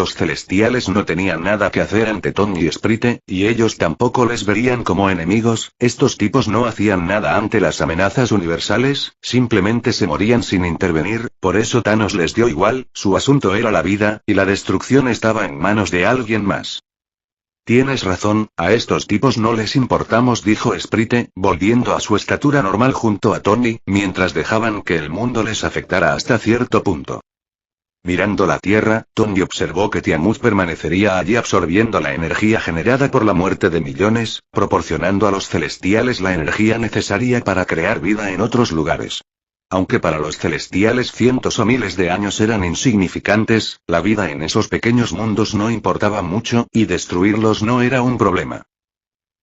Los celestiales no tenían nada que hacer ante Tony y Sprite, y ellos tampoco les verían como enemigos. Estos tipos no hacían nada ante las amenazas universales, simplemente se morían sin intervenir, por eso Thanos les dio igual, su asunto era la vida, y la destrucción estaba en manos de alguien más. Tienes razón, a estos tipos no les importamos, dijo Sprite, volviendo a su estatura normal junto a Tony, mientras dejaban que el mundo les afectara hasta cierto punto. Mirando la Tierra, Tony observó que Tiamut permanecería allí absorbiendo la energía generada por la muerte de millones, proporcionando a los celestiales la energía necesaria para crear vida en otros lugares. Aunque para los celestiales cientos o miles de años eran insignificantes, la vida en esos pequeños mundos no importaba mucho, y destruirlos no era un problema.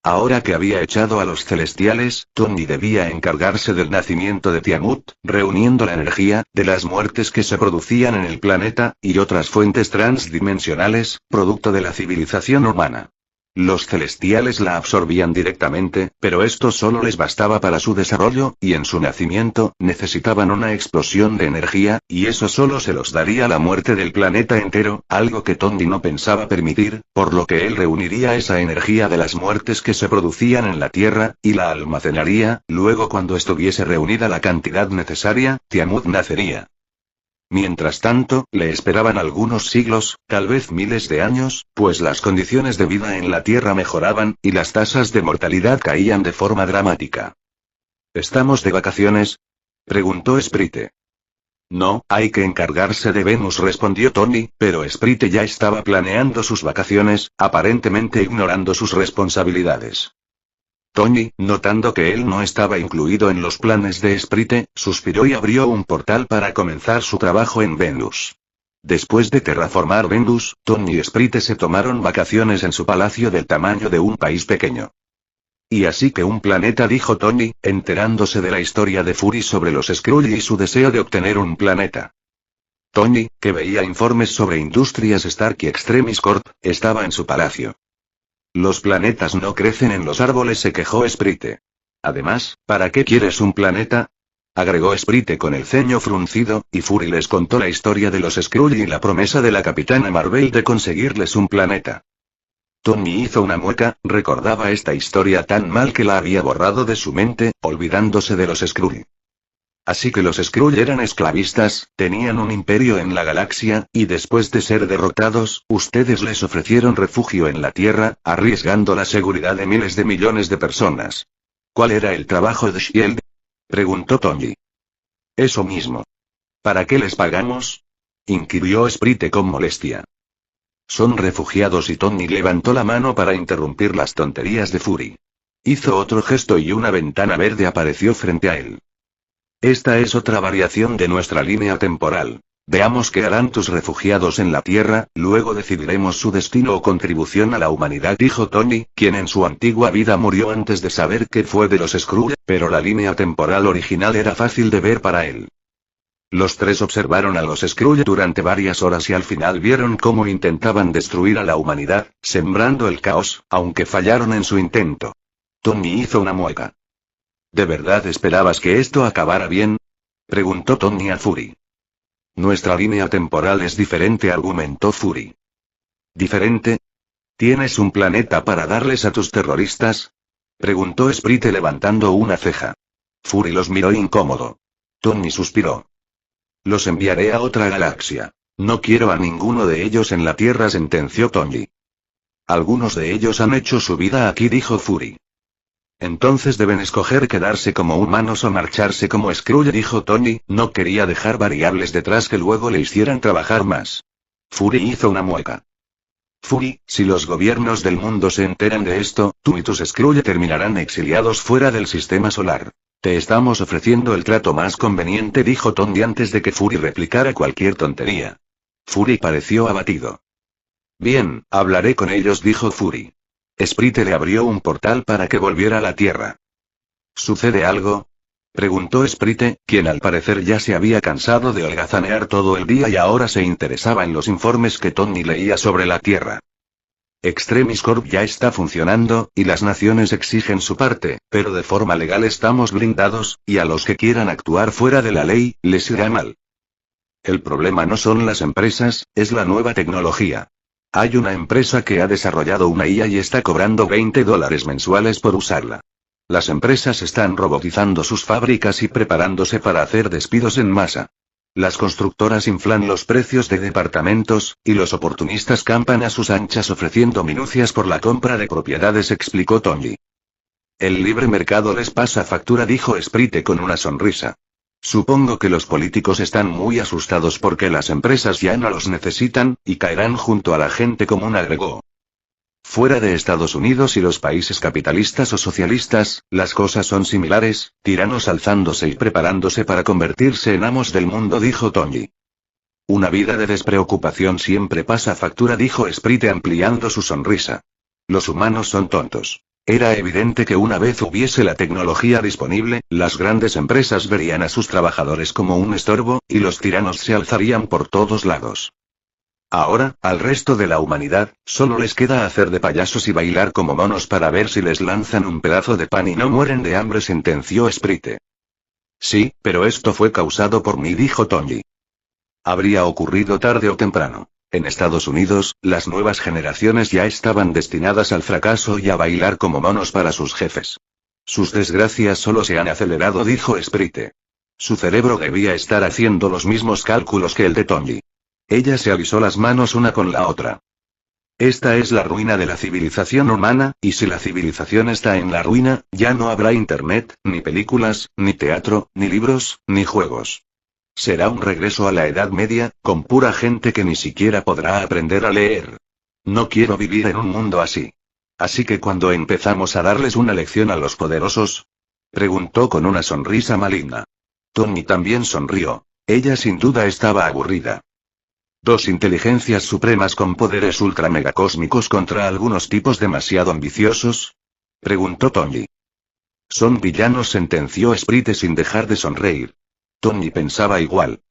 Ahora que había echado a los celestiales, Tony debía encargarse del nacimiento de Tiamut, reuniendo la energía, de las muertes que se producían en el planeta, y otras fuentes transdimensionales, producto de la civilización humana. Los celestiales la absorbían directamente, pero esto solo les bastaba para su desarrollo, y en su nacimiento, necesitaban una explosión de energía, y eso solo se los daría la muerte del planeta entero, algo que Tony no pensaba permitir, por lo que él reuniría esa energía de las muertes que se producían en la Tierra, y la almacenaría, luego cuando estuviese reunida la cantidad necesaria, Tiamut nacería. Mientras tanto, le esperaban algunos siglos, tal vez miles de años, pues las condiciones de vida en la Tierra mejoraban, y las tasas de mortalidad caían de forma dramática. ¿Estamos de vacaciones?, preguntó Sprite. No, hay que encargarse de Venus, respondió Tony, pero Sprite ya estaba planeando sus vacaciones, aparentemente ignorando sus responsabilidades. Tony, notando que él no estaba incluido en los planes de Sprite, suspiró y abrió un portal para comenzar su trabajo en Venus. Después de terraformar Venus, Tony y Sprite se tomaron vacaciones en su palacio del tamaño de un país pequeño. Y así que un planeta, dijo Tony, enterándose de la historia de Fury sobre los Skrull y su deseo de obtener un planeta. Tony, que veía informes sobre Industrias Stark y Extremis Corp, estaba en su palacio. Los planetas no crecen en los árboles, se quejó Sprite. Además, ¿para qué quieres un planeta?, agregó Sprite con el ceño fruncido, y Fury les contó la historia de los Skrull y la promesa de la Capitana Marvel de conseguirles un planeta. Tony hizo una mueca, recordaba esta historia tan mal que la había borrado de su mente, olvidándose de los Skrull. Así que los Skrull eran esclavistas, tenían un imperio en la galaxia, y después de ser derrotados, ustedes les ofrecieron refugio en la Tierra, arriesgando la seguridad de miles de millones de personas. ¿Cuál era el trabajo de S.H.I.E.L.D.? preguntó Tony. Eso mismo. ¿Para qué les pagamos?, inquirió Sprite con molestia. Son refugiados, y Tony levantó la mano para interrumpir las tonterías de Fury. Hizo otro gesto y una ventana verde apareció frente a él. Esta es otra variación de nuestra línea temporal. Veamos qué harán tus refugiados en la Tierra, luego decidiremos su destino o contribución a la humanidad, dijo Tony, quien en su antigua vida murió antes de saber qué fue de los Skrull, pero la línea temporal original era fácil de ver para él. Los tres observaron a los Skrull durante varias horas y al final vieron cómo intentaban destruir a la humanidad, sembrando el caos, aunque fallaron en su intento. Tony hizo una mueca. ¿De verdad esperabas que esto acabara bien?, preguntó Tony a Fury. Nuestra línea temporal es diferente, argumentó Fury. ¿Diferente? ¿Tienes un planeta para darles a tus terroristas?, preguntó Sprite levantando una ceja. Fury los miró incómodo. Tony suspiró. Los enviaré a otra galaxia. No quiero a ninguno de ellos en la Tierra, sentenció Tony. Algunos de ellos han hecho su vida aquí, dijo Fury. Entonces deben escoger quedarse como humanos o marcharse como Skrull, dijo Tony, no quería dejar variables detrás que luego le hicieran trabajar más. Fury hizo una mueca. Fury, si los gobiernos del mundo se enteran de esto, tú y tus Skrull terminarán exiliados fuera del sistema solar. Te estamos ofreciendo el trato más conveniente, dijo Tony antes de que Fury replicara cualquier tontería. Fury pareció abatido. Bien, hablaré con ellos, dijo Fury. Sprite le abrió un portal para que volviera a la Tierra. ¿Sucede algo?, preguntó Sprite, quien al parecer ya se había cansado de holgazanear todo el día y ahora se interesaba en los informes que Tony leía sobre la Tierra. Extremis Corp ya está funcionando, y las naciones exigen su parte, pero de forma legal estamos blindados, y a los que quieran actuar fuera de la ley, les irá mal. El problema no son las empresas, es la nueva tecnología. Hay una empresa que ha desarrollado una IA y está cobrando $20 mensuales por usarla. Las empresas están robotizando sus fábricas y preparándose para hacer despidos en masa. Las constructoras inflan los precios de departamentos, y los oportunistas campan a sus anchas ofreciendo minucias por la compra de propiedades, explicó Tony. El libre mercado les pasa factura, dijo Sprite con una sonrisa. Supongo que los políticos están muy asustados porque las empresas ya no los necesitan, y caerán junto a la gente común, agregó. Fuera de Estados Unidos y los países capitalistas o socialistas, las cosas son similares, tiranos alzándose y preparándose para convertirse en amos del mundo, dijo Tony. Una vida de despreocupación siempre pasa factura, dijo Sprite ampliando su sonrisa. Los humanos son tontos. Era evidente que una vez hubiese la tecnología disponible, las grandes empresas verían a sus trabajadores como un estorbo, y los tiranos se alzarían por todos lados. Ahora, al resto de la humanidad, solo les queda hacer de payasos y bailar como monos para ver si les lanzan un pedazo de pan y no mueren de hambre, sentenció Sprite. Sí, pero esto fue causado por mí, dijo Tony. Habría ocurrido tarde o temprano. En Estados Unidos, las nuevas generaciones ya estaban destinadas al fracaso y a bailar como monos para sus jefes. Sus desgracias solo se han acelerado, dijo Sprite. Su cerebro debía estar haciendo los mismos cálculos que el de Tony. Ella se alisó las manos una con la otra. Esta es la ruina de la civilización humana, y si la civilización está en la ruina, ya no habrá internet, ni películas, ni teatro, ni libros, ni juegos. Será un regreso a la Edad Media, con pura gente que ni siquiera podrá aprender a leer. No quiero vivir en un mundo así. Así que cuando empezamos a darles una lección a los poderosos, preguntó con una sonrisa maligna. Tony también sonrió. Ella sin duda estaba aburrida. ¿Dos inteligencias supremas con poderes ultra megacósmicos contra algunos tipos demasiado ambiciosos? Preguntó Tony. Son villanos, sentenció Sprite sin dejar de sonreír. Tony pensaba igual.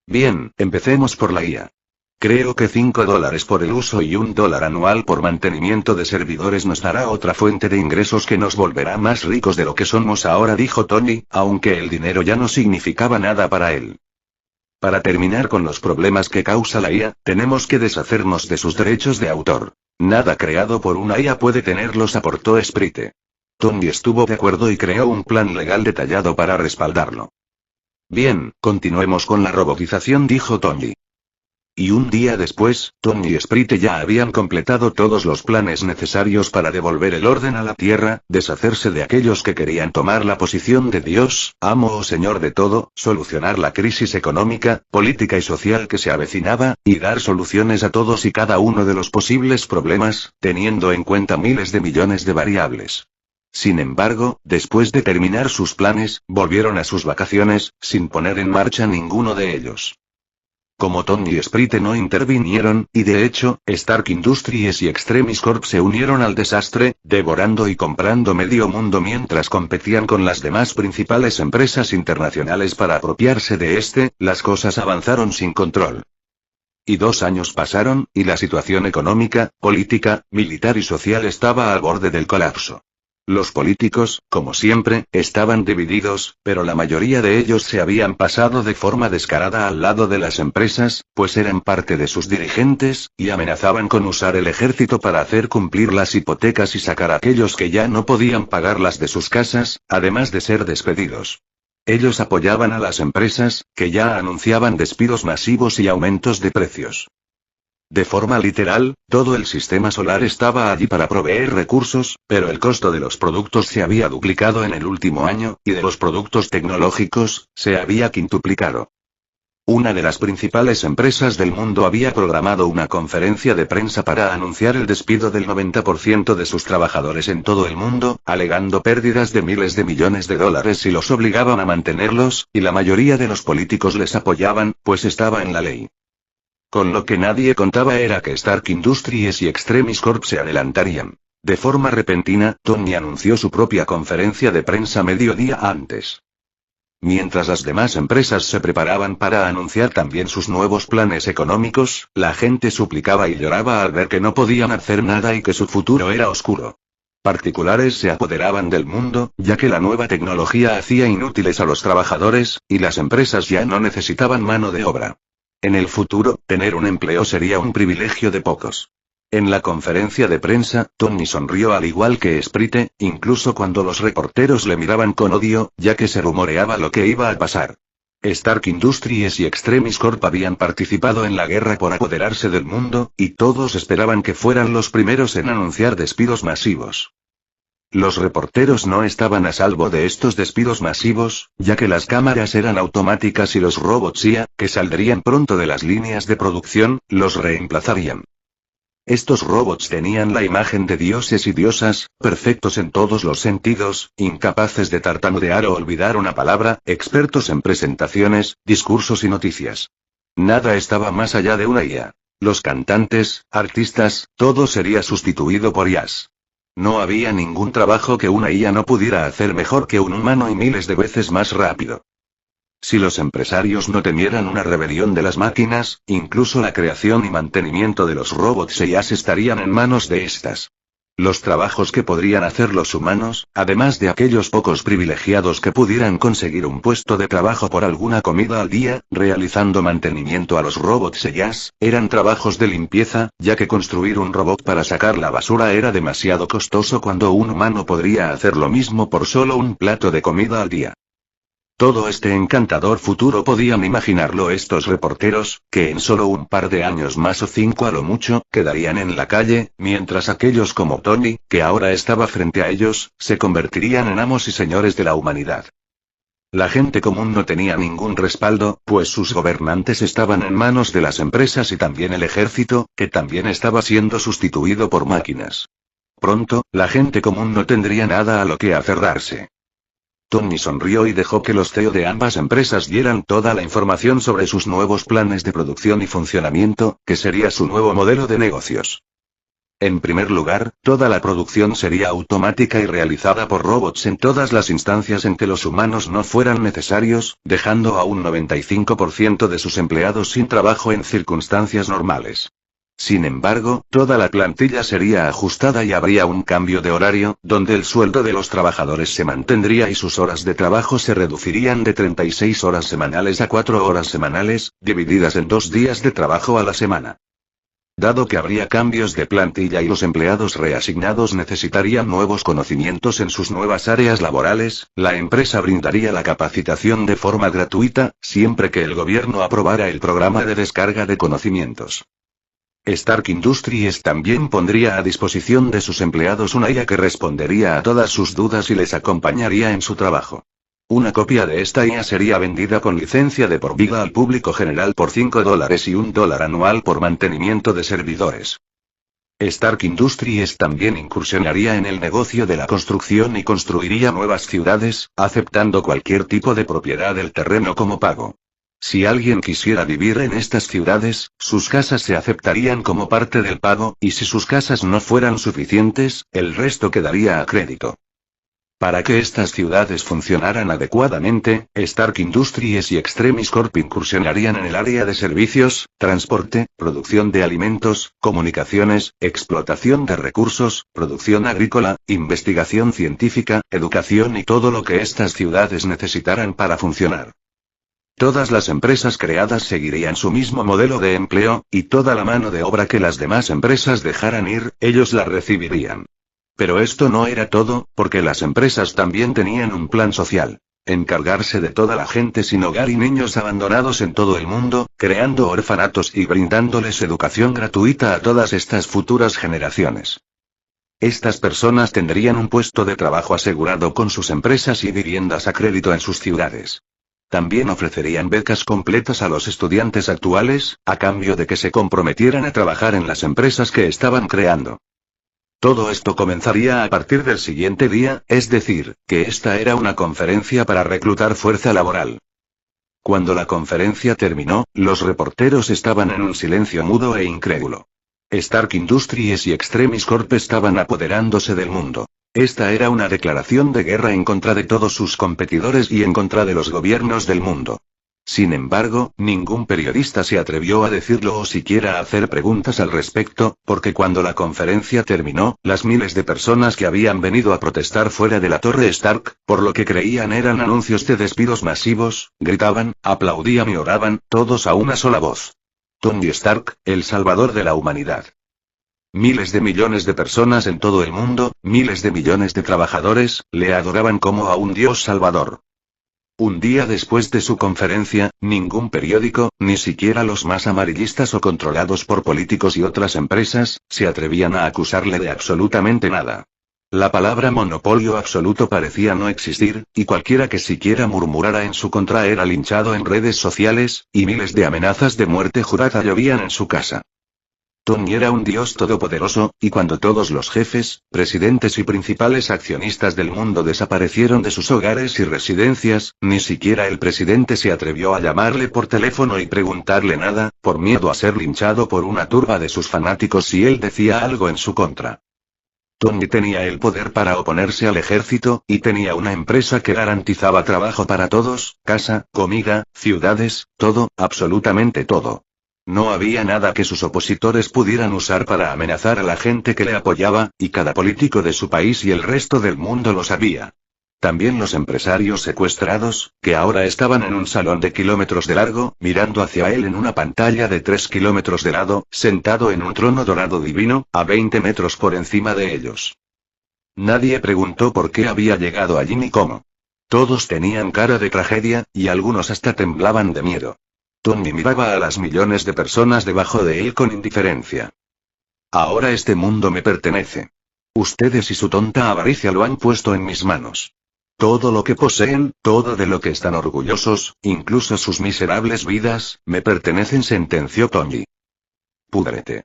Bien, empecemos por la IA. Creo que $5 por el uso y $1 anual por mantenimiento de servidores nos dará otra fuente de ingresos que nos volverá más ricos de lo que somos ahora, dijo Tony, aunque el dinero ya no significaba nada para él. Para terminar con los problemas que causa la IA, tenemos que deshacernos de sus derechos de autor. Nada creado por una IA puede tenerlos, aportó Sprite. Tony estuvo de acuerdo y creó un plan legal detallado para respaldarlo. Bien, continuemos con la robotización, dijo Tony. Y un día después, Tony y Sprite ya habían completado todos los planes necesarios para devolver el orden a la Tierra, deshacerse de aquellos que querían tomar la posición de Dios, amo o señor de todo, solucionar la crisis económica, política y social que se avecinaba, y dar soluciones a todos y cada uno de los posibles problemas, teniendo en cuenta miles de millones de variables. Sin embargo, después de terminar sus planes, volvieron a sus vacaciones, sin poner en marcha ninguno de ellos. Como Tony y Sprite no intervinieron, y de hecho, Stark Industries y Extremis Corp se unieron al desastre, devorando y comprando medio mundo mientras competían con las demás principales empresas internacionales para apropiarse de este, las cosas avanzaron sin control. Y 2 años pasaron, y la situación económica, política, militar y social estaba al borde del colapso. Los políticos, como siempre, estaban divididos, pero la mayoría de ellos se habían pasado de forma descarada al lado de las empresas, pues eran parte de sus dirigentes, y amenazaban con usar el ejército para hacer cumplir las hipotecas y sacar a aquellos que ya no podían pagarlas de sus casas, además de ser despedidos. Ellos apoyaban a las empresas, que ya anunciaban despidos masivos y aumentos de precios. De forma literal, todo el sistema solar estaba allí para proveer recursos, pero el costo de los productos se había duplicado en el último año, y de los productos tecnológicos, se había quintuplicado. Una de las principales empresas del mundo había programado una conferencia de prensa para anunciar el despido del 90% de sus trabajadores en todo el mundo, alegando pérdidas de miles de millones de dólares si los obligaban a mantenerlos, y la mayoría de los políticos les apoyaban, pues estaba en la ley. Con lo que nadie contaba era que Stark Industries y Extremis Corp se adelantarían. De forma repentina, Tony anunció su propia conferencia de prensa medio día antes. Mientras las demás empresas se preparaban para anunciar también sus nuevos planes económicos, la gente suplicaba y lloraba al ver que no podían hacer nada y que su futuro era oscuro. Particulares se apoderaban del mundo, ya que la nueva tecnología hacía inútiles a los trabajadores, y las empresas ya no necesitaban mano de obra. En el futuro, tener un empleo sería un privilegio de pocos. En la conferencia de prensa, Tony sonrió al igual que Sprite, incluso cuando los reporteros le miraban con odio, ya que se rumoreaba lo que iba a pasar. Stark Industries y Extremis Corp habían participado en la guerra por apoderarse del mundo, y todos esperaban que fueran los primeros en anunciar despidos masivos. Los reporteros no estaban a salvo de estos despidos masivos, ya que las cámaras eran automáticas y los robots IA, que saldrían pronto de las líneas de producción, los reemplazarían. Estos robots tenían la imagen de dioses y diosas, perfectos en todos los sentidos, incapaces de tartamudear o olvidar una palabra, expertos en presentaciones, discursos y noticias. Nada estaba más allá de una IA. Los cantantes, artistas, todo sería sustituido por IAs. No había ningún trabajo que una IA no pudiera hacer mejor que un humano y miles de veces más rápido. Si los empresarios no temieran una rebelión de las máquinas, incluso la creación y mantenimiento de los robots e IAs estarían en manos de estas. Los trabajos que podrían hacer los humanos, además de aquellos pocos privilegiados que pudieran conseguir un puesto de trabajo por alguna comida al día, realizando mantenimiento a los robots e IAs, eran trabajos de limpieza, ya que construir un robot para sacar la basura era demasiado costoso cuando un humano podría hacer lo mismo por solo un plato de comida al día. Todo este encantador futuro podían imaginarlo estos reporteros, que en solo un par de años más o 5 a lo mucho, quedarían en la calle, mientras aquellos como Tony, que ahora estaba frente a ellos, se convertirían en amos y señores de la humanidad. La gente común no tenía ningún respaldo, pues sus gobernantes estaban en manos de las empresas y también el ejército, que también estaba siendo sustituido por máquinas. Pronto, la gente común no tendría nada a lo que aferrarse. Tony sonrió y dejó que los CEO de ambas empresas dieran toda la información sobre sus nuevos planes de producción y funcionamiento, que sería su nuevo modelo de negocios. En primer lugar, toda la producción sería automática y realizada por robots en todas las instancias en que los humanos no fueran necesarios, dejando a un 95% de sus empleados sin trabajo en circunstancias normales. Sin embargo, toda la plantilla sería ajustada y habría un cambio de horario, donde el sueldo de los trabajadores se mantendría y sus horas de trabajo se reducirían de 36 horas semanales a 4 horas semanales, divididas en 2 días de trabajo a la semana. Dado que habría cambios de plantilla y los empleados reasignados necesitarían nuevos conocimientos en sus nuevas áreas laborales, la empresa brindaría la capacitación de forma gratuita, siempre que el gobierno aprobara el programa de descarga de conocimientos. Stark Industries también pondría a disposición de sus empleados una IA que respondería a todas sus dudas y les acompañaría en su trabajo. Una copia de esta IA sería vendida con licencia de por vida al público general por $5 y $1 anual por mantenimiento de servidores. Stark Industries también incursionaría en el negocio de la construcción y construiría nuevas ciudades, aceptando cualquier tipo de propiedad del terreno como pago. Si alguien quisiera vivir en estas ciudades, sus casas se aceptarían como parte del pago, y si sus casas no fueran suficientes, el resto quedaría a crédito. Para que estas ciudades funcionaran adecuadamente, Stark Industries y Extremis Corp incursionarían en el área de servicios, transporte, producción de alimentos, comunicaciones, explotación de recursos, producción agrícola, investigación científica, educación y todo lo que estas ciudades necesitaran para funcionar. Todas las empresas creadas seguirían su mismo modelo de empleo, y toda la mano de obra que las demás empresas dejaran ir, ellos la recibirían. Pero esto no era todo, porque las empresas también tenían un plan social. Encargarse de toda la gente sin hogar y niños abandonados en todo el mundo, creando orfanatos y brindándoles educación gratuita a todas estas futuras generaciones. Estas personas tendrían un puesto de trabajo asegurado con sus empresas y viviendas a crédito en sus ciudades. También ofrecerían becas completas a los estudiantes actuales, a cambio de que se comprometieran a trabajar en las empresas que estaban creando. Todo esto comenzaría a partir del siguiente día, es decir, que esta era una conferencia para reclutar fuerza laboral. Cuando la conferencia terminó, los reporteros estaban en un silencio mudo e incrédulo. Stark Industries y Extremis Corp estaban apoderándose del mundo. Esta era una declaración de guerra en contra de todos sus competidores y en contra de los gobiernos del mundo. Sin embargo, ningún periodista se atrevió a decirlo o siquiera a hacer preguntas al respecto, porque cuando la conferencia terminó, las miles de personas que habían venido a protestar fuera de la Torre Stark, por lo que creían eran anuncios de despidos masivos, gritaban, aplaudían y oraban, todos a una sola voz. Tony Stark, el salvador de la humanidad. Miles de millones de personas en todo el mundo, miles de millones de trabajadores, le adoraban como a un dios salvador. Un día después de su conferencia, ningún periódico, ni siquiera los más amarillistas o controlados por políticos y otras empresas, se atrevían a acusarle de absolutamente nada. La palabra monopolio absoluto parecía no existir, y cualquiera que siquiera murmurara en su contra era linchado en redes sociales, y miles de amenazas de muerte jurada llovían en su casa. Tony era un dios todopoderoso, y cuando todos los jefes, presidentes y principales accionistas del mundo desaparecieron de sus hogares y residencias, ni siquiera el presidente se atrevió a llamarle por teléfono y preguntarle nada, por miedo a ser linchado por una turba de sus fanáticos si él decía algo en su contra. Tony tenía el poder para oponerse al ejército, y tenía una empresa que garantizaba trabajo para todos, casa, comida, ciudades, todo, absolutamente todo. No había nada que sus opositores pudieran usar para amenazar a la gente que le apoyaba, y cada político de su país y el resto del mundo lo sabía. También los empresarios secuestrados, que ahora estaban en un salón de kilómetros de largo, mirando hacia él en una pantalla de 3 kilómetros de lado, sentado en un trono dorado divino, a 20 metros por encima de ellos. Nadie preguntó por qué había llegado allí ni cómo. Todos tenían cara de tragedia, y algunos hasta temblaban de miedo. Tony miraba a las millones de personas debajo de él con indiferencia. Ahora este mundo me pertenece. Ustedes y su tonta avaricia lo han puesto en mis manos. Todo lo que poseen, todo de lo que están orgullosos, incluso sus miserables vidas, me pertenecen, sentenció Tony. Púdrete.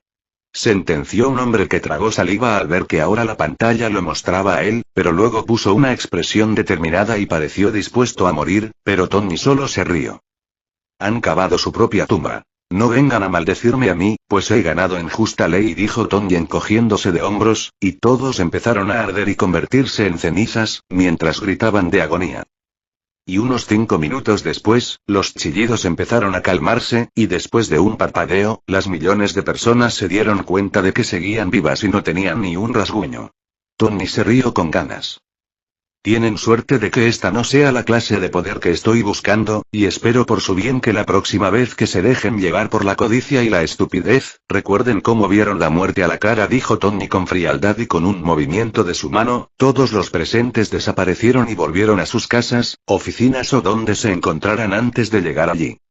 Sentenció un hombre que tragó saliva al ver que ahora la pantalla lo mostraba a él, pero luego puso una expresión determinada y pareció dispuesto a morir, pero Tony solo se rió. Han cavado su propia tumba. No vengan a maldecirme a mí, pues he ganado en justa ley, dijo Tony encogiéndose de hombros, y todos empezaron a arder y convertirse en cenizas, mientras gritaban de agonía. Y unos 5 minutos después, los chillidos empezaron a calmarse, y después de un parpadeo, las millones de personas se dieron cuenta de que seguían vivas y no tenían ni un rasguño. Tony se rió con ganas. Tienen suerte de que esta no sea la clase de poder que estoy buscando, y espero por su bien que la próxima vez que se dejen llevar por la codicia y la estupidez, recuerden cómo vieron la muerte a la cara, dijo Tony con frialdad, y con un movimiento de su mano, todos los presentes desaparecieron y volvieron a sus casas, oficinas o donde se encontraran antes de llegar allí.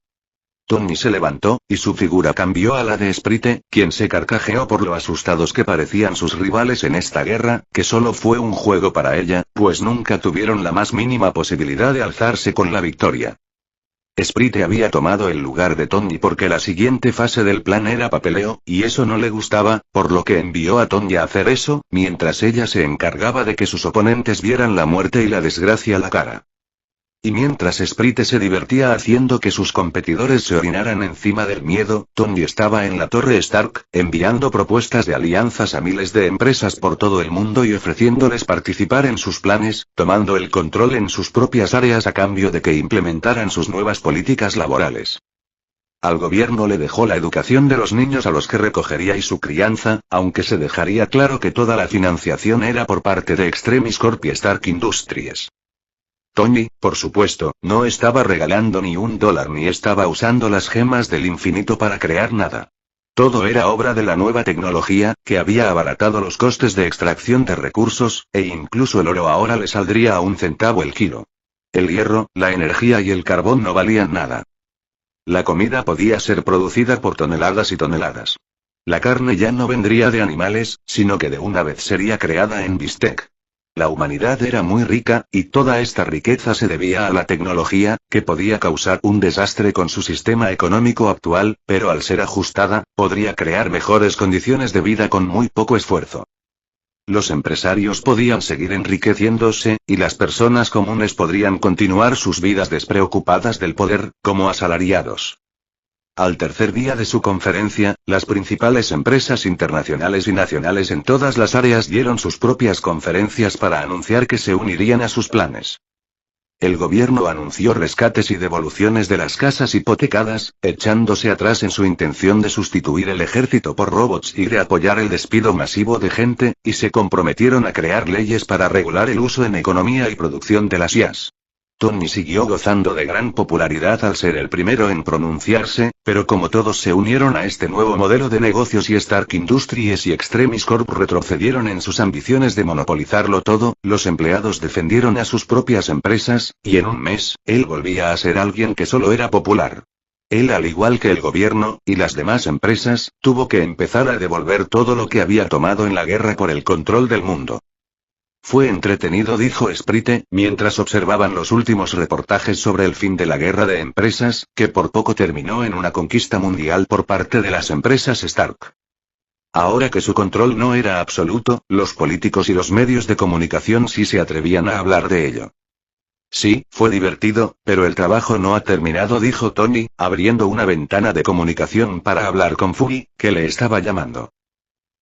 Tony se levantó, y su figura cambió a la de Sprite, quien se carcajeó por lo asustados que parecían sus rivales en esta guerra, que solo fue un juego para ella, pues nunca tuvieron la más mínima posibilidad de alzarse con la victoria. Sprite había tomado el lugar de Tony porque la siguiente fase del plan era papeleo, y eso no le gustaba, por lo que envió a Tony a hacer eso, mientras ella se encargaba de que sus oponentes vieran la muerte y la desgracia a la cara. Y mientras Sprite se divertía haciendo que sus competidores se orinaran encima del miedo, Tony estaba en la Torre Stark, enviando propuestas de alianzas a miles de empresas por todo el mundo y ofreciéndoles participar en sus planes, tomando el control en sus propias áreas a cambio de que implementaran sus nuevas políticas laborales. Al gobierno le dejó la educación de los niños a los que recogería y su crianza, aunque se dejaría claro que toda la financiación era por parte de Extremis Corp y Stark Industries. Tony, por supuesto, no estaba regalando ni $1 ni estaba usando las gemas del infinito para crear nada. Todo era obra de la nueva tecnología, que había abaratado los costes de extracción de recursos, e incluso el oro ahora le saldría a 1 centavo el kilo. El hierro, la energía y el carbón no valían nada. La comida podía ser producida por toneladas y toneladas. La carne ya no vendría de animales, sino que de una vez sería creada en bistec. La humanidad era muy rica, y toda esta riqueza se debía a la tecnología, que podía causar un desastre con su sistema económico actual, pero al ser ajustada, podría crear mejores condiciones de vida con muy poco esfuerzo. Los empresarios podían seguir enriqueciéndose, y las personas comunes podrían continuar sus vidas despreocupadas del poder, como asalariados. Al tercer día de su conferencia, las principales empresas internacionales y nacionales en todas las áreas dieron sus propias conferencias para anunciar que se unirían a sus planes. El gobierno anunció rescates y devoluciones de las casas hipotecadas, echándose atrás en su intención de sustituir el ejército por robots y de apoyar el despido masivo de gente, y se comprometieron a crear leyes para regular el uso en economía y producción de las IAs. Tony siguió gozando de gran popularidad al ser el primero en pronunciarse, pero como todos se unieron a este nuevo modelo de negocios y Stark Industries y Extremis Corp retrocedieron en sus ambiciones de monopolizarlo todo, los empleados defendieron a sus propias empresas, y en un mes, él volvía a ser alguien que solo era popular. Él, al igual que el gobierno, y las demás empresas, tuvo que empezar a devolver todo lo que había tomado en la guerra por el control del mundo. Fue entretenido, dijo Sprite, mientras observaban los últimos reportajes sobre el fin de la guerra de empresas, que por poco terminó en una conquista mundial por parte de las empresas Stark. Ahora que su control no era absoluto, los políticos y los medios de comunicación sí se atrevían a hablar de ello. Sí, fue divertido, pero el trabajo no ha terminado, dijo Tony, abriendo una ventana de comunicación para hablar con Fury, que le estaba llamando.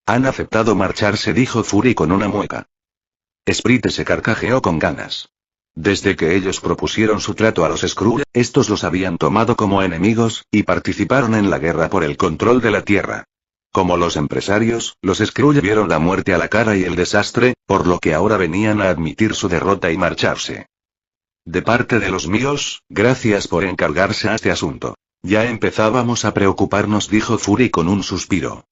Han aceptado marcharse, dijo Fury con una mueca. Sprite se carcajeó con ganas. Desde que ellos propusieron su trato a los Skrull, estos los habían tomado como enemigos, y participaron en la guerra por el control de la Tierra. Como los empresarios, los Skrull vieron la muerte a la cara y el desastre, por lo que ahora venían a admitir su derrota y marcharse. De parte de los míos, gracias por encargarse a este asunto. Ya empezábamos a preocuparnos, dijo Fury con un suspiro.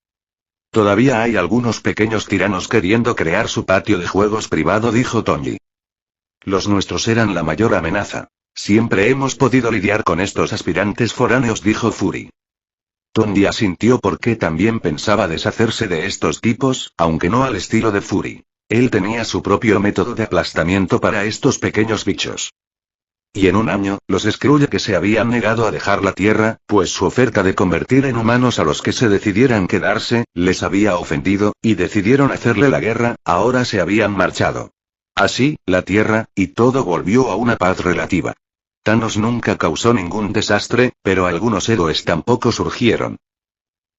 Todavía hay algunos pequeños tiranos queriendo crear su patio de juegos privado, dijo Tony. Los nuestros eran la mayor amenaza. Siempre hemos podido lidiar con estos aspirantes foráneos, dijo Fury. Tony asintió porque también pensaba deshacerse de estos tipos, aunque no al estilo de Fury. Él tenía su propio método de aplastamiento para estos pequeños bichos. Y en un año, los Skrull que se habían negado a dejar la Tierra, pues su oferta de convertir en humanos a los que se decidieran quedarse, les había ofendido, y decidieron hacerle la guerra, ahora se habían marchado. Así, la Tierra, y todo volvió a una paz relativa. Thanos nunca causó ningún desastre, pero algunos héroes tampoco surgieron.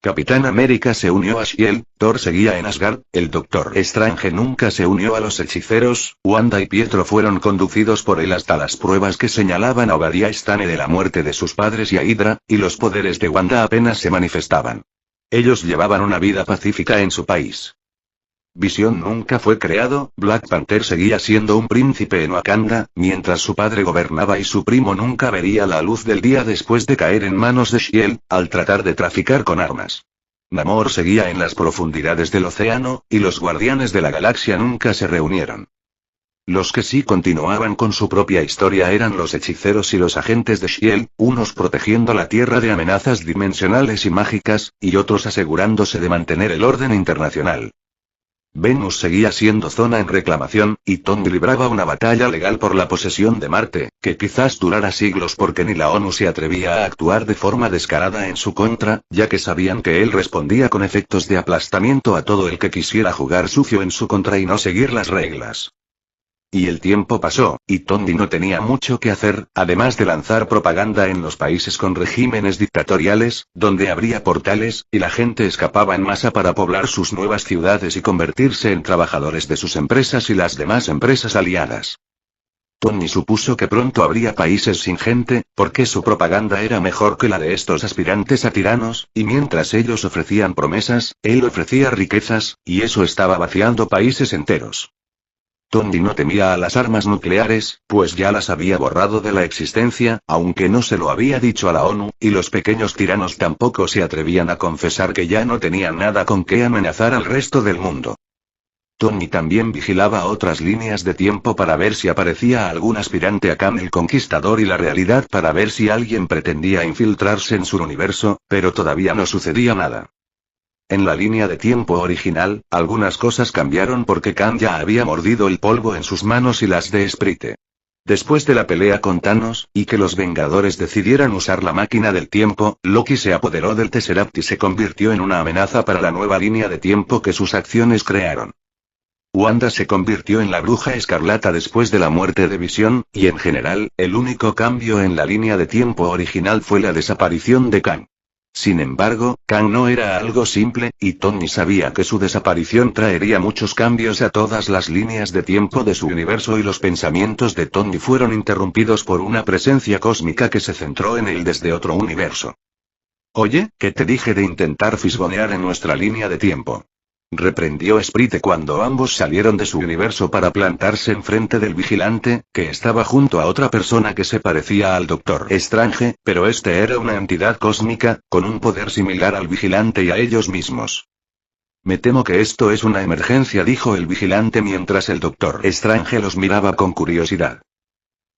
Capitán América se unió a Shield, Thor seguía en Asgard, el Doctor Strange nunca se unió a los hechiceros, Wanda y Pietro fueron conducidos por él hasta las pruebas que señalaban a Obadiah Stane de la muerte de sus padres y a Hydra, y los poderes de Wanda apenas se manifestaban. Ellos llevaban una vida pacífica en su país. Visión nunca fue creado, Black Panther seguía siendo un príncipe en Wakanda, mientras su padre gobernaba y su primo nunca vería la luz del día después de caer en manos de Shield, al tratar de traficar con armas. Namor seguía en las profundidades del océano, y los Guardianes de la Galaxia nunca se reunieron. Los que sí continuaban con su propia historia eran los hechiceros y los agentes de Shield, unos protegiendo la Tierra de amenazas dimensionales y mágicas, y otros asegurándose de mantener el orden internacional. Venus seguía siendo zona en reclamación, y Tony libraba una batalla legal por la posesión de Marte, que quizás durara siglos porque ni la ONU se atrevía a actuar de forma descarada en su contra, ya que sabían que él respondía con efectos de aplastamiento a todo el que quisiera jugar sucio en su contra y no seguir las reglas. Y el tiempo pasó, y Tony no tenía mucho que hacer, además de lanzar propaganda en los países con regímenes dictatoriales, donde abría portales, y la gente escapaba en masa para poblar sus nuevas ciudades y convertirse en trabajadores de sus empresas y las demás empresas aliadas. Tony supuso que pronto habría países sin gente, porque su propaganda era mejor que la de estos aspirantes a tiranos, y mientras ellos ofrecían promesas, él ofrecía riquezas, y eso estaba vaciando países enteros. Tony no temía a las armas nucleares, pues ya las había borrado de la existencia, aunque no se lo había dicho a la ONU, y los pequeños tiranos tampoco se atrevían a confesar que ya no tenían nada con qué amenazar al resto del mundo. Tony también vigilaba otras líneas de tiempo para ver si aparecía algún aspirante a Khan el Conquistador y la realidad para ver si alguien pretendía infiltrarse en su universo, pero todavía no sucedía nada. En la línea de tiempo original, algunas cosas cambiaron porque Khan ya había mordido el polvo en sus manos y las de Sprite. Después de la pelea con Thanos, y que los Vengadores decidieran usar la máquina del tiempo, Loki se apoderó del Tesseract y se convirtió en una amenaza para la nueva línea de tiempo que sus acciones crearon. Wanda se convirtió en la Bruja Escarlata después de la muerte de Visión, y en general, el único cambio en la línea de tiempo original fue la desaparición de Khan. Sin embargo, Kang no era algo simple, y Tony sabía que su desaparición traería muchos cambios a todas las líneas de tiempo de su universo y los pensamientos de Tony fueron interrumpidos por una presencia cósmica que se centró en él desde otro universo. Oye, ¿qué te dije de intentar fisgonear en nuestra línea de tiempo? Reprendió Sprite cuando ambos salieron de su universo para plantarse enfrente del vigilante, que estaba junto a otra persona que se parecía al Doctor Strange, pero este era una entidad cósmica, con un poder similar al vigilante y a ellos mismos. Me temo que esto es una emergencia, dijo el vigilante mientras el Doctor Strange los miraba con curiosidad.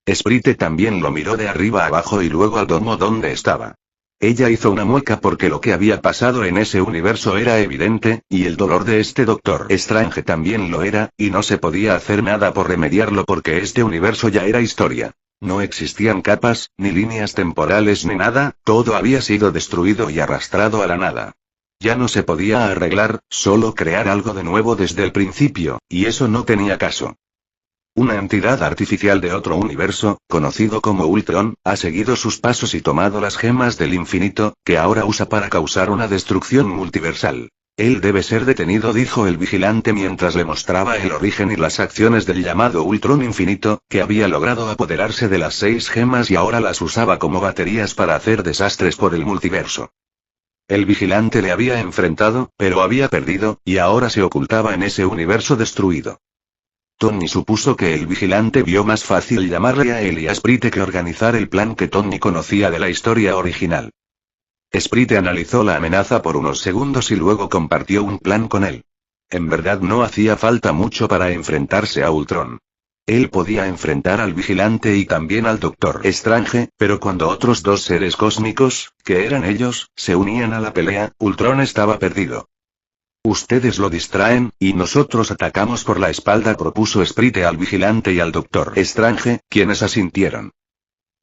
Sprite también lo miró de arriba a abajo y luego al domo donde estaba. Ella hizo una mueca porque lo que había pasado en ese universo era evidente, y el dolor de este Doctor Strange también lo era, y no se podía hacer nada por remediarlo porque este universo ya era historia. No existían capas, ni líneas temporales ni nada, todo había sido destruido y arrastrado a la nada. Ya no se podía arreglar, solo crear algo de nuevo desde el principio, y eso no tenía caso. Una entidad artificial de otro universo, conocido como Ultron, ha seguido sus pasos y tomado las gemas del infinito, que ahora usa para causar una destrucción multiversal. Él debe ser detenido, dijo el vigilante mientras le mostraba el origen y las acciones del llamado Ultron infinito, que había logrado apoderarse de las 6 gemas y ahora las usaba como baterías para hacer desastres por el multiverso. El vigilante le había enfrentado, pero había perdido, y ahora se ocultaba en ese universo destruido. Tony supuso que el vigilante vio más fácil llamarle a él y a Sprite que organizar el plan que Tony conocía de la historia original. Sprite analizó la amenaza por unos segundos y luego compartió un plan con él. En verdad no hacía falta mucho para enfrentarse a Ultron. Él podía enfrentar al vigilante y también al Doctor Strange, pero cuando otros dos seres cósmicos, que eran ellos, se unían a la pelea, Ultron estaba perdido. Ustedes lo distraen, y nosotros atacamos por la espalda, propuso Sprite al vigilante y al Doctor Strange, quienes asintieron.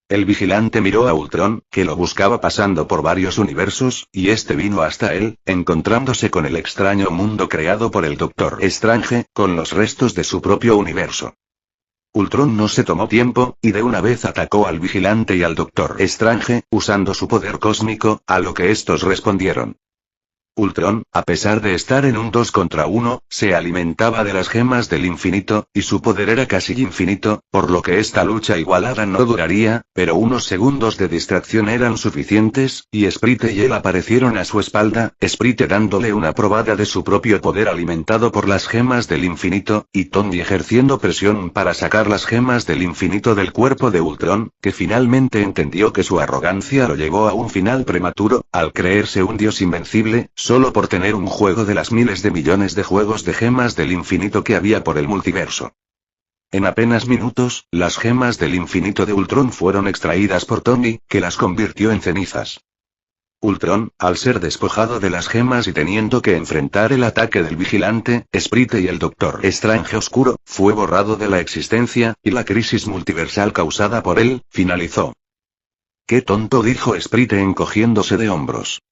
El vigilante miró a Ultron, que lo buscaba pasando por varios universos, y este vino hasta él, encontrándose con el extraño mundo creado por el Doctor Strange, con los restos de su propio universo. Ultron no se tomó tiempo, y de una vez atacó al vigilante y al Doctor Strange, usando su poder cósmico, a lo que estos respondieron. Ultron, a pesar de estar en un 2 contra 1, se alimentaba de las gemas del infinito, y su poder era casi infinito, por lo que esta lucha igualada no duraría, pero unos segundos de distracción eran suficientes, y Sprite y él aparecieron a su espalda, Sprite dándole una probada de su propio poder alimentado por las gemas del infinito, y Tony ejerciendo presión para sacar las gemas del infinito del cuerpo de Ultron, que finalmente entendió que su arrogancia lo llevó a un final prematuro, al creerse un dios invencible, solo por tener un juego de las miles de millones de juegos de gemas del infinito que había por el multiverso. En apenas minutos, las gemas del infinito de Ultron fueron extraídas por Tony, que las convirtió en cenizas. Ultron, al ser despojado de las gemas y teniendo que enfrentar el ataque del vigilante, Sprite y el Doctor Strange Oscuro, fue borrado de la existencia, y la crisis multiversal causada por él, finalizó. «Qué tonto», dijo Sprite encogiéndose de hombros.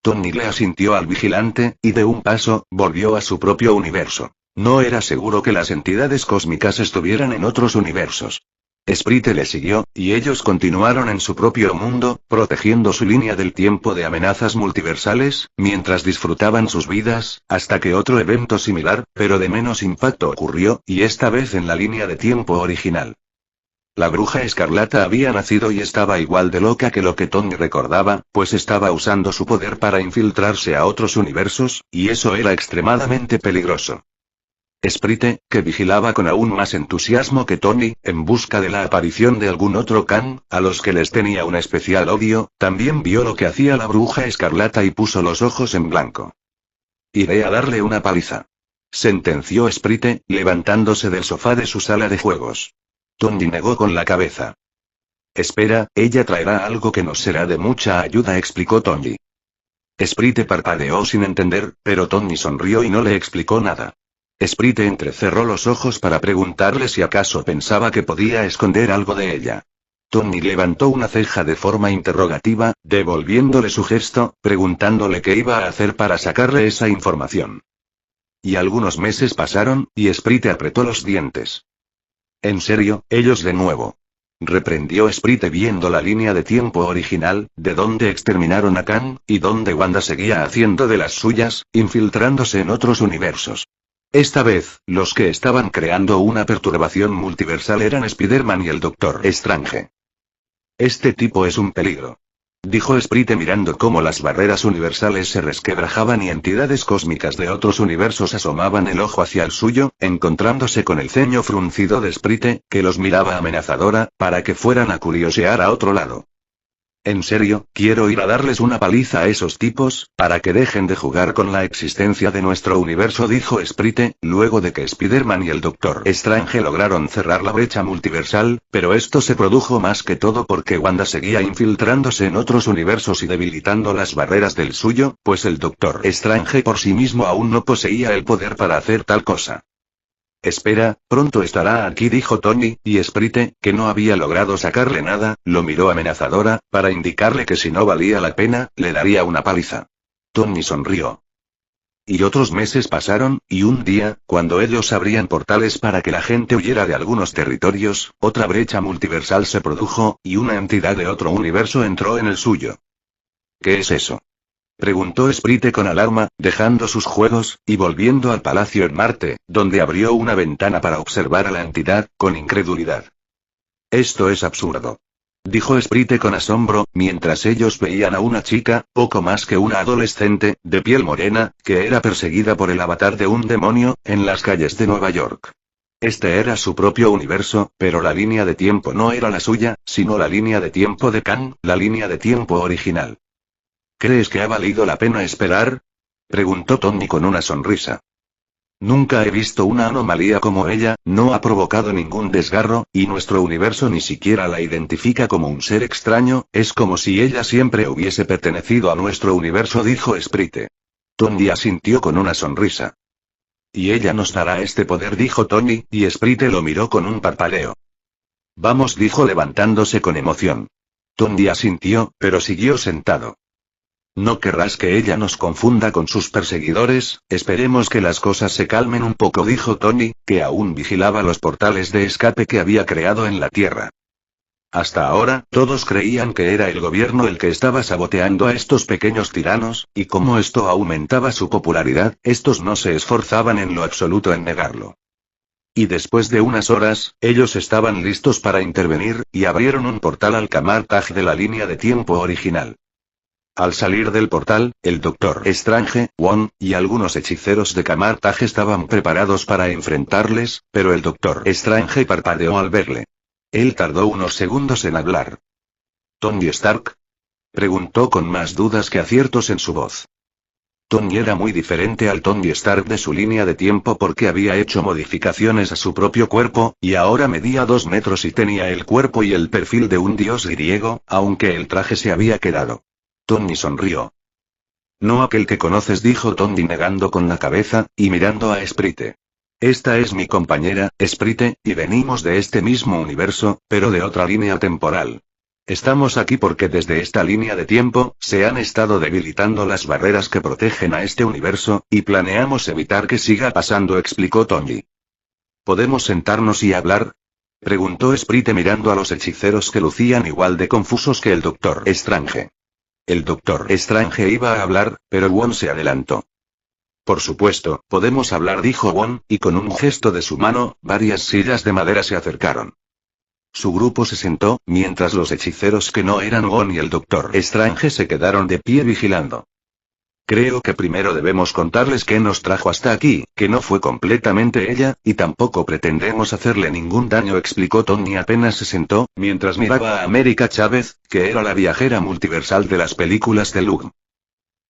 Tony le asintió al vigilante, y de un paso, volvió a su propio universo. No era seguro que las entidades cósmicas estuvieran en otros universos. Sprite le siguió, y ellos continuaron en su propio mundo, protegiendo su línea del tiempo de amenazas multiversales, mientras disfrutaban sus vidas, hasta que otro evento similar, pero de menos impacto ocurrió, y esta vez en la línea de tiempo original. La Bruja Escarlata había nacido y estaba igual de loca que lo que Tony recordaba, pues estaba usando su poder para infiltrarse a otros universos, y eso era extremadamente peligroso. Sprite, que vigilaba con aún más entusiasmo que Tony, en busca de la aparición de algún otro Kang, a los que les tenía un especial odio, también vio lo que hacía la Bruja Escarlata y puso los ojos en blanco. «Iré a darle una paliza», sentenció Sprite, levantándose del sofá de su sala de juegos. Tony negó con la cabeza. «Espera, ella traerá algo que nos será de mucha ayuda», explicó Tony. Sprite parpadeó sin entender, pero Tony sonrió y no le explicó nada. Sprite entrecerró los ojos para preguntarle si acaso pensaba que podía esconder algo de ella. Tony levantó una ceja de forma interrogativa, devolviéndole su gesto, preguntándole qué iba a hacer para sacarle esa información. Y algunos meses pasaron, y Sprite apretó los dientes. «¿En serio, ellos de nuevo? reprendió Sprite viendo la línea de tiempo original, de donde exterminaron a Kang, y donde Wanda seguía haciendo de las suyas, infiltrándose en otros universos. Esta vez, los que estaban creando una perturbación multiversal eran Spider-Man y el Doctor Strange. Este tipo es un peligro, dijo Sprite mirando cómo las barreras universales se resquebrajaban y entidades cósmicas de otros universos asomaban el ojo hacia el suyo, encontrándose con el ceño fruncido de Sprite, que los miraba amenazadora, para que fueran a curiosear a otro lado. En serio, quiero ir a darles una paliza a esos tipos, para que dejen de jugar con la existencia de nuestro universo, dijo Sprite, luego de que Spider-Man y el Doctor Strange lograron cerrar la brecha multiversal, pero esto se produjo más que todo porque Wanda seguía infiltrándose en otros universos y debilitando las barreras del suyo, pues el Doctor Strange por sí mismo aún no poseía el poder para hacer tal cosa. Espera, pronto estará aquí, dijo Tony, y Sprite, que no había logrado sacarle nada, lo miró amenazadora, para indicarle que si no valía la pena, le daría una paliza. Tony sonrió. Y otros meses pasaron, y un día, cuando ellos abrían portales para que la gente huyera de algunos territorios, otra brecha multiversal se produjo, y una entidad de otro universo entró en el suyo. ¿Qué es eso?, preguntó Sprite con alarma, dejando sus juegos, y volviendo al palacio en Marte, donde abrió una ventana para observar a la entidad, con incredulidad. Esto es absurdo, dijo Sprite con asombro, mientras ellos veían a una chica, poco más que una adolescente, de piel morena, que era perseguida por el avatar de un demonio, en las calles de Nueva York. Este era su propio universo, pero la línea de tiempo no era la suya, sino la línea de tiempo de Kang, la línea de tiempo original. ¿Crees que ha valido la pena esperar?, preguntó Tony con una sonrisa. Nunca he visto una anomalía como ella, no ha provocado ningún desgarro, y nuestro universo ni siquiera la identifica como un ser extraño, es como si ella siempre hubiese pertenecido a nuestro universo, dijo Sprite. Tony asintió con una sonrisa. Y ella nos dará este poder, dijo Tony, y Sprite lo miró con un parpadeo. Vamos, dijo levantándose con emoción. Tony asintió, pero siguió sentado. No querrás que ella nos confunda con sus perseguidores, esperemos que las cosas se calmen un poco, dijo Tony, que aún vigilaba los portales de escape que había creado en la Tierra. Hasta ahora, todos creían que era el gobierno el que estaba saboteando a estos pequeños tiranos, y como esto aumentaba su popularidad, estos no se esforzaban en lo absoluto en negarlo. Y después de unas horas, ellos estaban listos para intervenir, y abrieron un portal al Kamar Taj de la línea de tiempo original. Al salir del portal, el Doctor Strange, Wong, y algunos hechiceros de Kamar Taj estaban preparados para enfrentarles, pero el Doctor Strange parpadeó al verle. Él tardó unos segundos en hablar. ¿Tony Stark?, preguntó con más dudas que aciertos en su voz. Tony era muy diferente al Tony Stark de su línea de tiempo porque había hecho modificaciones a su propio cuerpo, y ahora medía 2 metros y tenía el cuerpo y el perfil de un dios griego, aunque el traje se había quedado. Tony sonrió. No aquel que conoces, dijo Tony negando con la cabeza, y mirando a Sprite. Esta es mi compañera, Sprite, y venimos de este mismo universo, pero de otra línea temporal. Estamos aquí porque desde esta línea de tiempo, se han estado debilitando las barreras que protegen a este universo, y planeamos evitar que siga pasando, explicó Tony. ¿Podemos sentarnos y hablar?, preguntó Sprite mirando a los hechiceros que lucían igual de confusos que el Doctor Strange. El Doctor Strange iba a hablar, pero Wong se adelantó. Por supuesto, podemos hablar, dijo Wong, y con un gesto de su mano, varias sillas de madera se acercaron. Su grupo se sentó, mientras los hechiceros que no eran Wong y el Doctor Strange se quedaron de pie vigilando. Creo que primero debemos contarles qué nos trajo hasta aquí, que no fue completamente ella, y tampoco pretendemos hacerle ningún daño, explicó Tony apenas se sentó, mientras miraba a América Chávez, que era la viajera multiversal de las películas de Lug.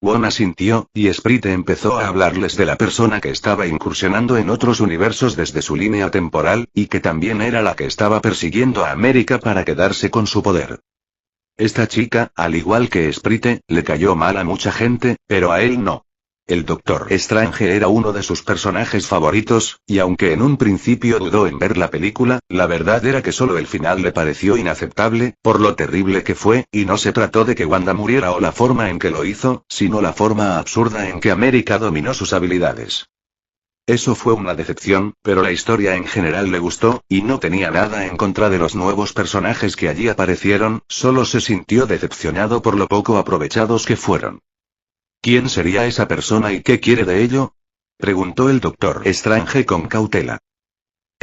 Wong asintió, y Sprite empezó a hablarles de la persona que estaba incursionando en otros universos desde su línea temporal, y que también era la que estaba persiguiendo a América para quedarse con su poder. Esta chica, al igual que Sprite, le cayó mal a mucha gente, pero a él no. El Doctor Strange era uno de sus personajes favoritos, y aunque en un principio dudó en ver la película, la verdad era que solo el final le pareció inaceptable, por lo terrible que fue, y no se trató de que Wanda muriera o la forma en que lo hizo, sino la forma absurda en que América dominó sus habilidades. Eso fue una decepción, pero la historia en general le gustó, y no tenía nada en contra de los nuevos personajes que allí aparecieron, solo se sintió decepcionado por lo poco aprovechados que fueron. ¿Quién sería esa persona y qué quiere de ello? Preguntó el Doctor Strange con cautela.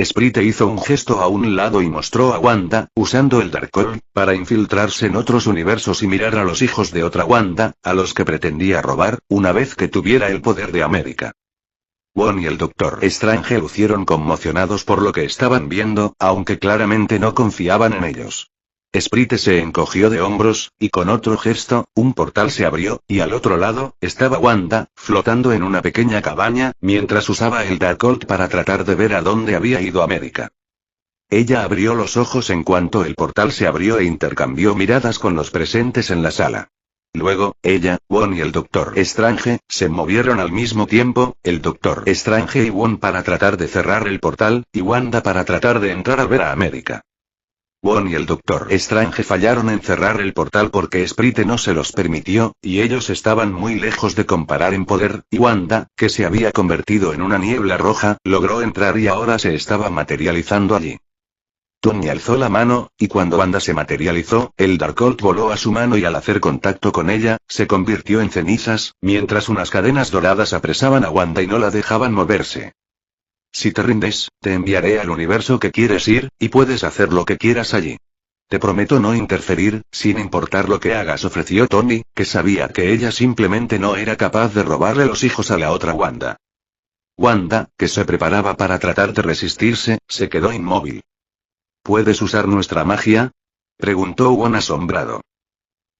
Sprite hizo un gesto a un lado y mostró a Wanda, usando el Darkhold, para infiltrarse en otros universos y mirar a los hijos de otra Wanda, a los que pretendía robar, una vez que tuviera el poder de América. Wong y el Doctor Strange lucieron conmocionados por lo que estaban viendo, aunque claramente no confiaban en ellos. Sprite se encogió de hombros, y con otro gesto, un portal se abrió, y al otro lado, estaba Wanda, flotando en una pequeña cabaña, mientras usaba el Darkhold para tratar de ver a dónde había ido América. Ella abrió los ojos en cuanto el portal se abrió e intercambió miradas con los presentes en la sala. Luego, ella, Wong y el Doctor Strange, se movieron al mismo tiempo, el Doctor Strange y Wong para tratar de cerrar el portal, y Wanda para tratar de entrar a ver a América. Wong y el Doctor Strange fallaron en cerrar el portal porque Sprite no se los permitió, y ellos estaban muy lejos de comparar en poder, y Wanda, que se había convertido en una niebla roja, logró entrar y ahora se estaba materializando allí. Tony alzó la mano, y cuando Wanda se materializó, el Darkhold voló a su mano y al hacer contacto con ella, se convirtió en cenizas, mientras unas cadenas doradas apresaban a Wanda y no la dejaban moverse. Si te rindes, te enviaré al universo que quieres ir, y puedes hacer lo que quieras allí. Te prometo no interferir, sin importar lo que hagas, ofreció Tony, que sabía que ella simplemente no era capaz de robarle los hijos a la otra Wanda. Wanda, que se preparaba para tratar de resistirse, se quedó inmóvil. ¿Puedes usar nuestra magia?, preguntó Wong asombrado.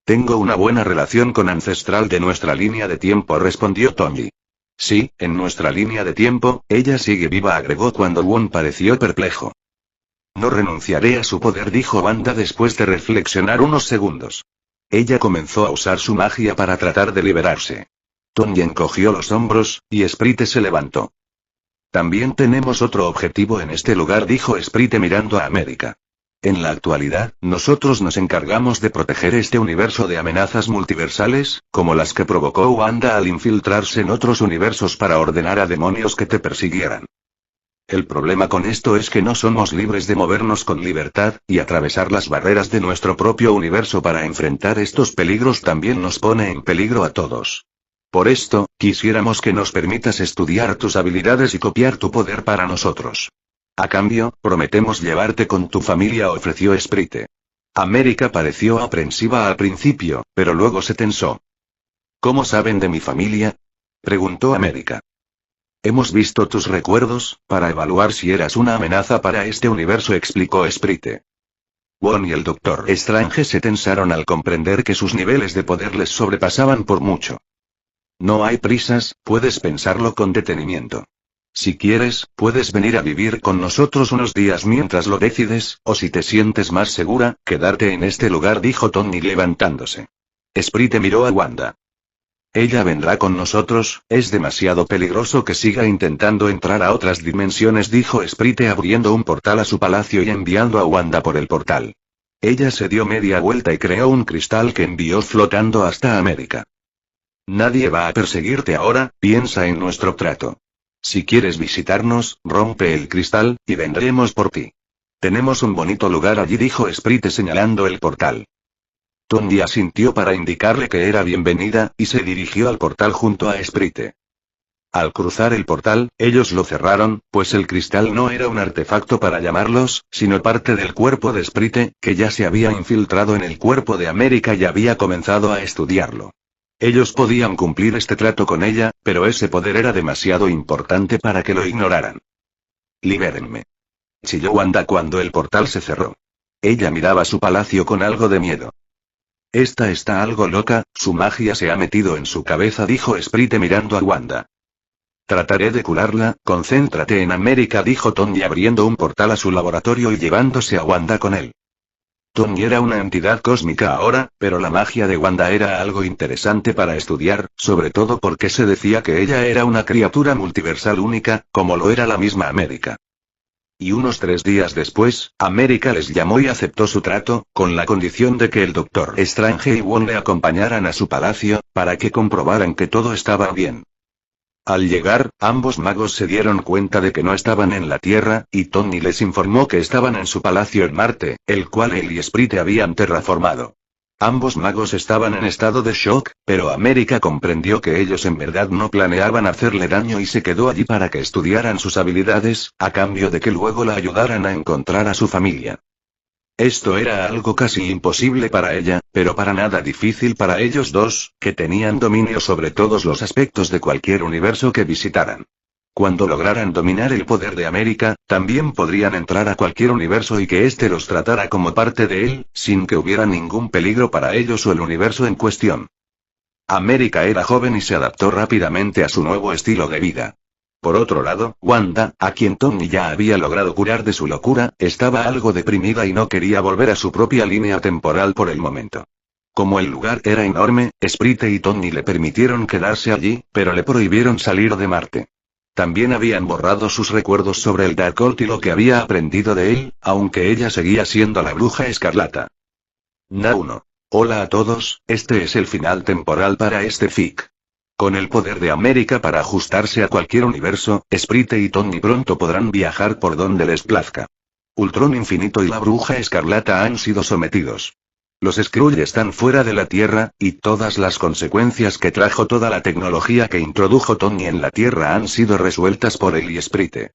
Tengo una buena relación con Ancestral de nuestra línea de tiempo, respondió Tony. Sí, en nuestra línea de tiempo, ella sigue viva, agregó cuando Wong pareció perplejo. No renunciaré a su poder, dijo Wanda después de reflexionar unos segundos. Ella comenzó a usar su magia para tratar de liberarse. Tony encogió los hombros, y Sprite se levantó. También tenemos otro objetivo en este lugar, dijo Sprite mirando a América. En la actualidad, nosotros nos encargamos de proteger este universo de amenazas multiversales, como las que provocó Wanda al infiltrarse en otros universos para ordenar a demonios que te persiguieran. El problema con esto es que no somos libres de movernos con libertad, y atravesar las barreras de nuestro propio universo para enfrentar estos peligros también nos pone en peligro a todos. Por esto, quisiéramos que nos permitas estudiar tus habilidades y copiar tu poder para nosotros. A cambio, prometemos llevarte con tu familia, ofreció Sprite. América pareció aprensiva al principio, pero luego se tensó. ¿Cómo saben de mi familia?, preguntó América. Hemos visto tus recuerdos, para evaluar si eras una amenaza para este universo, explicó Sprite. Wong y el Doctor Strange se tensaron al comprender que sus niveles de poder les sobrepasaban por mucho. No hay prisas, puedes pensarlo con detenimiento. Si quieres, puedes venir a vivir con nosotros unos días mientras lo decides, o si te sientes más segura, quedarte en este lugar, dijo Tony levantándose. Sprite miró a Wanda. Ella vendrá con nosotros, es demasiado peligroso que siga intentando entrar a otras dimensiones, dijo Sprite abriendo un portal a su palacio y enviando a Wanda por el portal. Ella se dio media vuelta y creó un cristal que envió flotando hasta América. Nadie va a perseguirte ahora, piensa en nuestro trato. Si quieres visitarnos, rompe el cristal, y vendremos por ti. Tenemos un bonito lugar allí, dijo Sprite señalando el portal. Tony asintió para indicarle que era bienvenida, y se dirigió al portal junto a Sprite. Al cruzar el portal, ellos lo cerraron, pues el cristal no era un artefacto para llamarlos, sino parte del cuerpo de Sprite, que ya se había infiltrado en el cuerpo de América y había comenzado a estudiarlo. Ellos podían cumplir este trato con ella, pero ese poder era demasiado importante para que lo ignoraran. Libérenme, chilló Wanda cuando el portal se cerró. Ella miraba su palacio con algo de miedo. Esta está algo loca, su magia se ha metido en su cabeza, dijo Sprite mirando a Wanda. Trataré de curarla, concéntrate en América, dijo Tony abriendo un portal a su laboratorio y llevándose a Wanda con él. Tony era una entidad cósmica ahora, pero la magia de Wanda era algo interesante para estudiar, sobre todo porque se decía que ella era una criatura multiversal única, como lo era la misma América. Y unos 3 días después, América les llamó y aceptó su trato, con la condición de que el Doctor Strange y Wong le acompañaran a su palacio, para que comprobaran que todo estaba bien. Al llegar, ambos magos se dieron cuenta de que no estaban en la Tierra, y Tony les informó que estaban en su palacio en Marte, el cual él y Sprite habían terraformado. Ambos magos estaban en estado de shock, pero América comprendió que ellos en verdad no planeaban hacerle daño y se quedó allí para que estudiaran sus habilidades, a cambio de que luego la ayudaran a encontrar a su familia. Esto era algo casi imposible para ella, pero para nada difícil para ellos dos, que tenían dominio sobre todos los aspectos de cualquier universo que visitaran. Cuando lograran dominar el poder de América, también podrían entrar a cualquier universo y que éste los tratara como parte de él, sin que hubiera ningún peligro para ellos o el universo en cuestión. América era joven y se adaptó rápidamente a su nuevo estilo de vida. Por otro lado, Wanda, a quien Tony ya había logrado curar de su locura, estaba algo deprimida y no quería volver a su propia línea temporal por el momento. Como el lugar era enorme, Sprite y Tony le permitieron quedarse allí, pero le prohibieron salir de Marte. También habían borrado sus recuerdos sobre el Darkhold y lo que había aprendido de él, aunque ella seguía siendo la Bruja Escarlata. Na1. Hola a todos, este es el final temporal para este fic. Con el poder de América para ajustarse a cualquier universo, Sprite y Tony pronto podrán viajar por donde les plazca. Ultron Infinito y la Bruja Escarlata han sido sometidos. Los Skrull están fuera de la Tierra, y todas las consecuencias que trajo toda la tecnología que introdujo Tony en la Tierra han sido resueltas por él y Sprite.